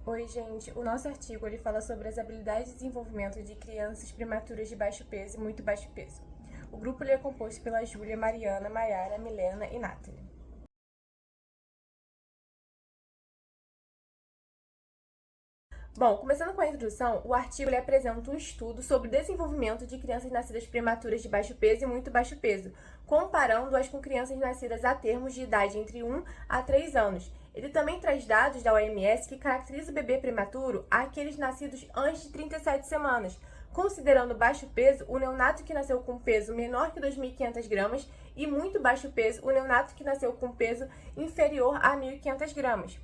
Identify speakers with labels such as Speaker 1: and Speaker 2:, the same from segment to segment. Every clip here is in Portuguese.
Speaker 1: Oi, gente. O nosso artigo ele fala sobre as habilidades de desenvolvimento de crianças prematuras de baixo peso e muito baixo peso. O grupo ele é composto pela Júlia, Mariana, Maiara, Milena e Nathalie. Bom, começando com a introdução, o artigo ele apresenta um estudo sobre o desenvolvimento de crianças nascidas prematuras de baixo peso e muito baixo peso, comparando-as com crianças nascidas a termos de idade entre 1 a 3 anos. Ele também traz dados da OMS que caracteriza o bebê prematuro àqueles nascidos antes de 37 semanas, considerando baixo peso o neonato que nasceu com peso menor que 2.500 gramas e muito baixo peso o neonato que nasceu com peso inferior a 1.500 gramas.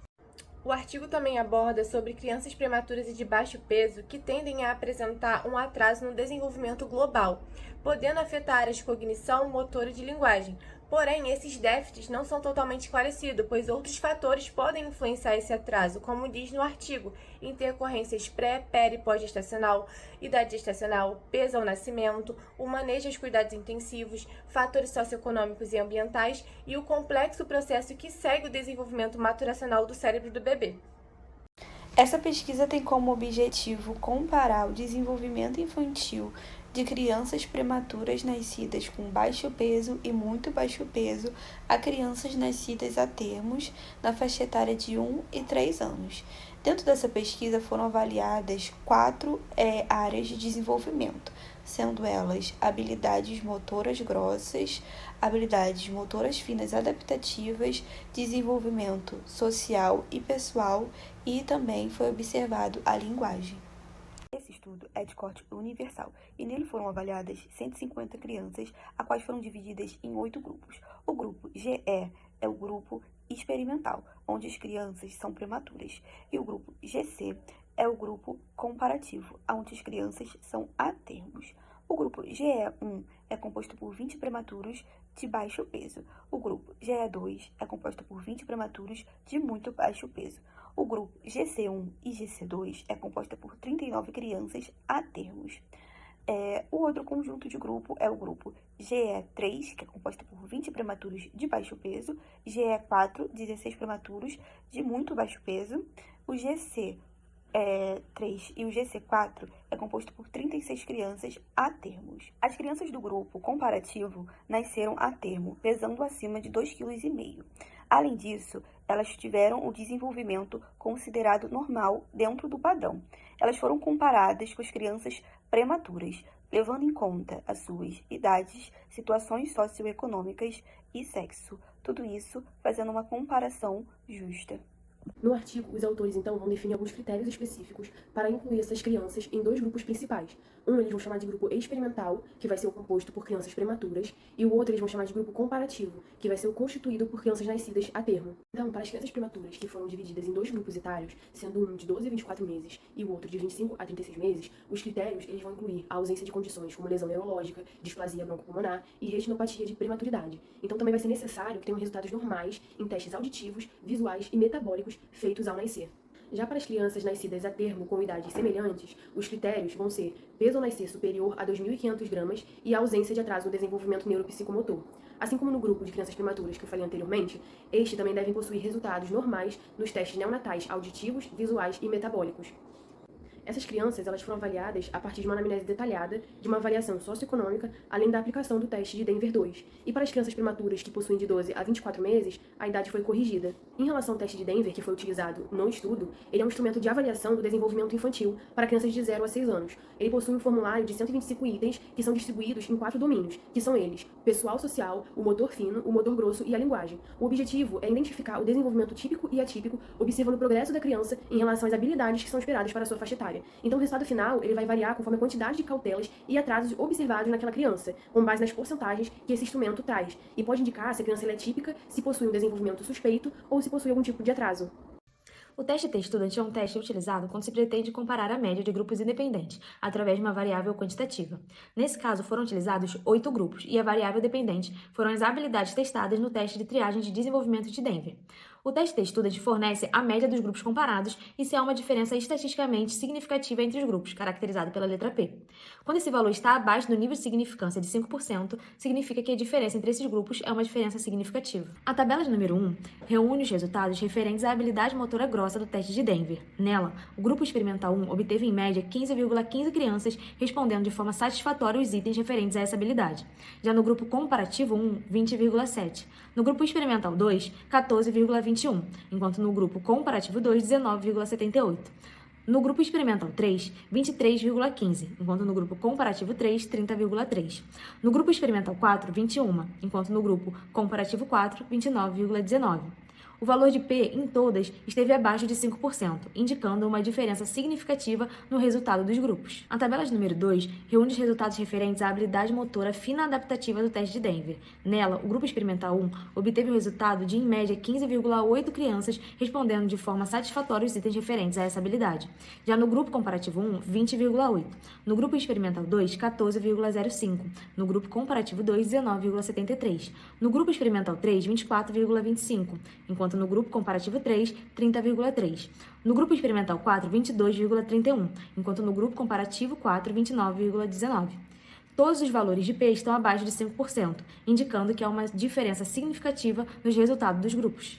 Speaker 1: O artigo também aborda sobre crianças prematuras e de baixo peso que tendem a apresentar um atraso no desenvolvimento global, podendo afetar áreas de cognição, motor e de linguagem. Porém, esses déficits não são totalmente esclarecidos, pois outros fatores podem influenciar esse atraso, como diz no artigo: intercorrências pré, peri e pós-gestacional, idade gestacional, peso ao nascimento, o manejo aos cuidados intensivos, fatores socioeconômicos e ambientais e o complexo processo que segue o desenvolvimento maturacional do cérebro do bebê.
Speaker 2: Essa pesquisa tem como objetivo comparar o desenvolvimento infantil de crianças prematuras nascidas com baixo peso e muito baixo peso a crianças nascidas a termos na faixa etária de 1 e 3 anos. Dentro dessa pesquisa foram avaliadas 4 áreas de desenvolvimento, sendo elas habilidades motoras grossas, habilidades motoras finas adaptativas, desenvolvimento social e pessoal, e também foi observado a linguagem. Esse estudo é de corte universal e nele foram avaliadas 150 crianças, as quais foram divididas em 8 grupos. O grupo GE é o grupo experimental, onde as crianças são prematuras, e o grupo GC é o grupo comparativo, onde as crianças são a termos. O grupo GE1 é composto por 20 prematuros de baixo peso. O grupo GE2 é composto por 20 prematuros de muito baixo peso. O grupo GC1 e GC2 é composto por 39 crianças a termos. O outro conjunto de grupo é o grupo GE3, que é composto por 20 prematuros de baixo peso, GE4, 16 prematuros de muito baixo peso, o GC3 e o GC4 é composto por 36 crianças a termos. As crianças do grupo comparativo nasceram a termo, pesando acima de 2,5 kg. Além disso, elas tiveram o desenvolvimento considerado normal dentro do padrão. Elas foram comparadas com as crianças prematuras, levando em conta as suas idades, situações socioeconômicas e sexo. Tudo isso fazendo uma comparação justa.
Speaker 3: No artigo, os autores, então, vão definir alguns critérios específicos para incluir essas crianças em 2 grupos principais. Um eles vão chamar de grupo experimental, que vai ser o composto por crianças prematuras, e o outro eles vão chamar de grupo comparativo, que vai ser o constituído por crianças nascidas a termo. Então, para as crianças prematuras, que foram divididas em 2 grupos etários, sendo um de 12 a 24 meses e o outro de 25 a 36 meses, os critérios eles vão incluir a ausência de condições como lesão neurológica, displasia broncopulmonar e retinopatia de prematuridade. Então, também vai ser necessário que tenham resultados normais em testes auditivos, visuais e metabólicos feitos ao nascer. Já para as crianças nascidas a termo com idades semelhantes, os critérios vão ser peso ao nascer superior a 2.500 gramas e a ausência de atraso no desenvolvimento neuropsicomotor. Assim como no grupo de crianças prematuras que eu falei anteriormente, estes também devem possuir resultados normais nos testes neonatais auditivos, visuais e metabólicos. Essas crianças elas foram avaliadas a partir de uma anamnese detalhada, de uma avaliação socioeconômica, além da aplicação do teste de Denver 2. E para as crianças prematuras que possuem de 12 a 24 meses, a idade foi corrigida. Em relação ao teste de Denver, que foi utilizado no estudo, ele é um instrumento de avaliação do desenvolvimento infantil para crianças de 0 a 6 anos. Ele possui um formulário de 125 itens que são distribuídos em 4 domínios, que são eles: pessoal social, o motor fino, o motor grosso e a linguagem. O objetivo é identificar o desenvolvimento típico e atípico, observando o progresso da criança em relação às habilidades que são esperadas para a sua faixa etária. Então, o resultado final ele vai variar conforme a quantidade de cautelas e atrasos observados naquela criança, com base nas porcentagens que esse instrumento traz, e pode indicar se a criança é típica, se possui um desenvolvimento suspeito ou se possui algum tipo de atraso.
Speaker 4: O teste T-Student é um teste utilizado quando se pretende comparar a média de grupos independentes, através de uma variável quantitativa. Nesse caso, foram utilizados 8 grupos, e a variável dependente foram as habilidades testadas no teste de triagem de desenvolvimento de Denver. O teste de Student fornece a média dos grupos comparados e se há uma diferença estatisticamente significativa entre os grupos, caracterizado pela letra P. Quando esse valor está abaixo do nível de significância de 5%, significa que a diferença entre esses grupos é uma diferença significativa. A tabela de número 1 reúne os resultados referentes à habilidade motora grossa do teste de Denver. Nela, o grupo experimental 1 obteve em média 15,15 crianças respondendo de forma satisfatória os itens referentes a essa habilidade. Já no grupo comparativo 1, 20,7. No grupo experimental 2, 14,21, enquanto no grupo comparativo 2, 19,78. No grupo experimental 3, 23,15, enquanto no grupo comparativo 3, 30,3. No grupo experimental 4, 21, enquanto no grupo comparativo 4, 29,19. O valor de P em todas esteve abaixo de 5%, indicando uma diferença significativa no resultado dos grupos. A tabela de número 2 reúne os resultados referentes à habilidade motora fina adaptativa do teste de Denver. Nela, o grupo experimental 1 obteve o resultado de, em média, 15,8 crianças respondendo de forma satisfatória os itens referentes a essa habilidade. Já no grupo comparativo 1, 20,8. No grupo experimental 2, 14,05. No grupo comparativo 2, 19,73. No grupo experimental 3, 24,25. Enquanto no grupo comparativo 3, 30,3. No grupo experimental 4, 22,31, enquanto no grupo comparativo 4, 29,19. Todos os valores de P estão abaixo de 5%, indicando que há uma diferença significativa nos resultados dos grupos.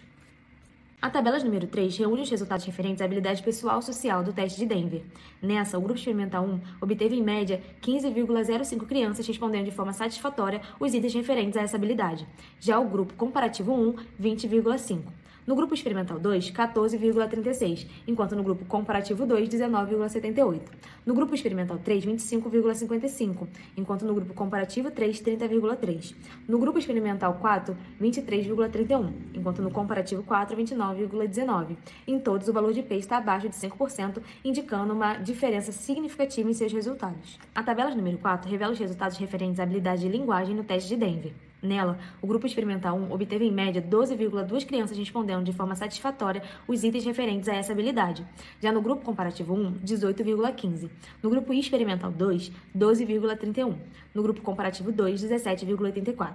Speaker 4: A tabela de número 3 reúne os resultados referentes à habilidade pessoal social do teste de Denver. Nessa, o grupo experimental 1 obteve, em média, 15,05 crianças respondendo de forma satisfatória os itens referentes a essa habilidade. Já o grupo comparativo 1, 20,5. No grupo experimental 2, 14,36, enquanto no grupo comparativo 2, 19,78. No grupo experimental 3, 25,55, enquanto no grupo comparativo 3, 30,3. No grupo experimental 4, 23,31, enquanto no comparativo 4, 29,19. Em todos, o valor de P está abaixo de 5%, indicando uma diferença significativa em seus resultados. A tabela de número 4 revela os resultados referentes à habilidade de linguagem no teste de Denver. Nela, o grupo experimental 1 obteve, em média, 12,2 crianças respondendo de forma satisfatória os itens referentes a essa habilidade. Já no grupo comparativo 1, 18,15. No grupo experimental 2, 12,31. No grupo comparativo 2, 17,84.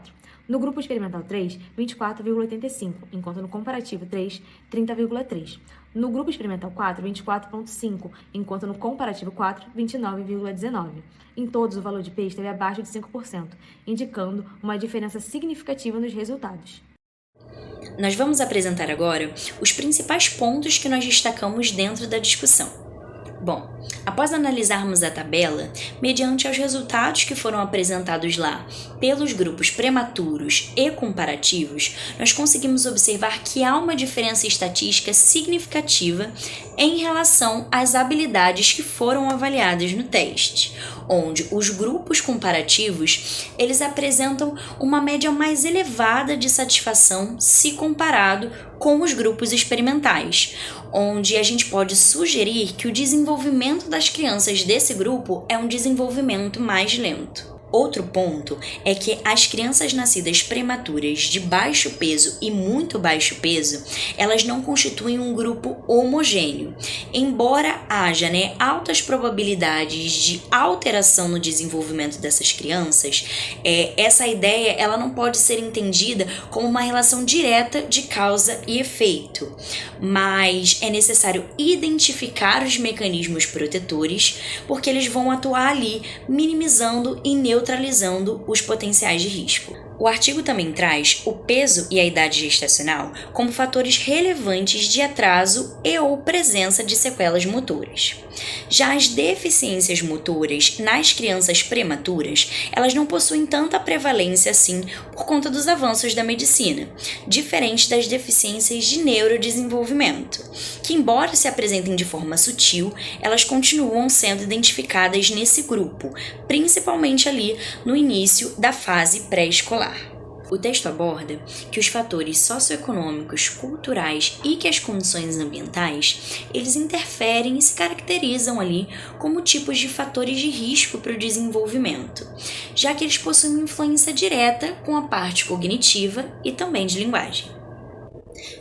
Speaker 4: No grupo experimental 3, 24,85, enquanto no comparativo 3, 30,3. No grupo experimental 4, 24,5, enquanto no comparativo 4, 29,19. Em todos, o valor de P esteve abaixo de 5%, indicando uma diferença significativa nos resultados.
Speaker 5: Nós vamos apresentar agora os principais pontos que nós destacamos dentro da discussão. Bom, após analisarmos a tabela, mediante os resultados que foram apresentados lá pelos grupos prematuros e comparativos, nós conseguimos observar que há uma diferença estatística significativa em relação às habilidades que foram avaliadas no teste, onde os grupos comparativos, eles apresentam uma média mais elevada de satisfação se comparado com os grupos experimentais, onde a gente pode sugerir que o desenvolvimento das crianças desse grupo é um desenvolvimento mais lento. Outro ponto é que as crianças nascidas prematuras de baixo peso e muito baixo peso, elas não constituem um grupo homogêneo. Embora haja altas probabilidades de alteração no desenvolvimento dessas crianças, essa ideia ela não pode ser entendida como uma relação direta de causa e efeito, mas é necessário identificar os mecanismos protetores, porque eles vão atuar ali minimizando e neutralizando os potenciais de risco. O artigo também traz o peso e a idade gestacional como fatores relevantes de atraso e ou presença de sequelas motoras. Já as deficiências motoras nas crianças prematuras, elas não possuem tanta prevalência assim por conta dos avanços da medicina, diferente das deficiências de neurodesenvolvimento, que embora se apresentem de forma sutil, elas continuam sendo identificadas nesse grupo, principalmente ali no início da fase pré-escolar. O texto aborda que os fatores socioeconômicos, culturais e que as condições ambientais, eles interferem e se caracterizam ali como tipos de fatores de risco para o desenvolvimento, já que eles possuem uma influência direta com a parte cognitiva e também de linguagem.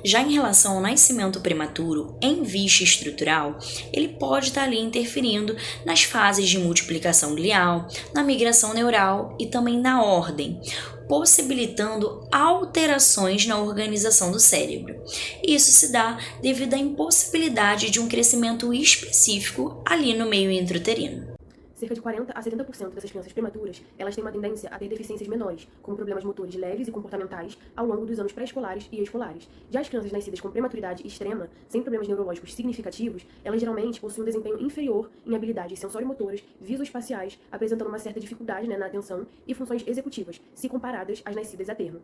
Speaker 5: Já em relação ao nascimento prematuro em vista estrutural, ele pode estar ali interferindo nas fases de multiplicação glial, na migração neural e também na ordem, possibilitando alterações na organização do cérebro. Isso se dá devido à impossibilidade de um crescimento específico ali no meio intrauterino.
Speaker 3: Cerca de 40 a 70% dessas crianças prematuras, elas têm uma tendência a ter deficiências menores, como problemas motores leves e comportamentais, ao longo dos anos pré-escolares e escolares. Já as crianças nascidas com prematuridade extrema, sem problemas neurológicos significativos, elas geralmente possuem um desempenho inferior em habilidades sensorimotoras, visoespaciais, apresentando uma certa dificuldade na atenção e funções executivas, se comparadas às nascidas a termo.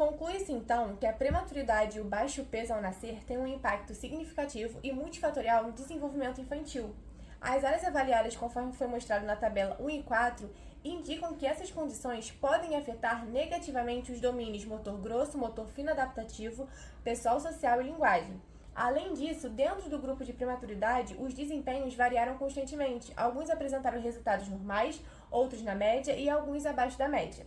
Speaker 1: Conclui-se então que a prematuridade e o baixo peso ao nascer têm um impacto significativo e multifatorial no desenvolvimento infantil. As áreas avaliadas, conforme foi mostrado na tabela 1 e 4, indicam que essas condições podem afetar negativamente os domínios motor grosso, motor fino adaptativo, pessoal, social e linguagem. Além disso, dentro do grupo de prematuridade, os desempenhos variaram constantemente. Alguns apresentaram resultados normais, outros na média e alguns abaixo da média.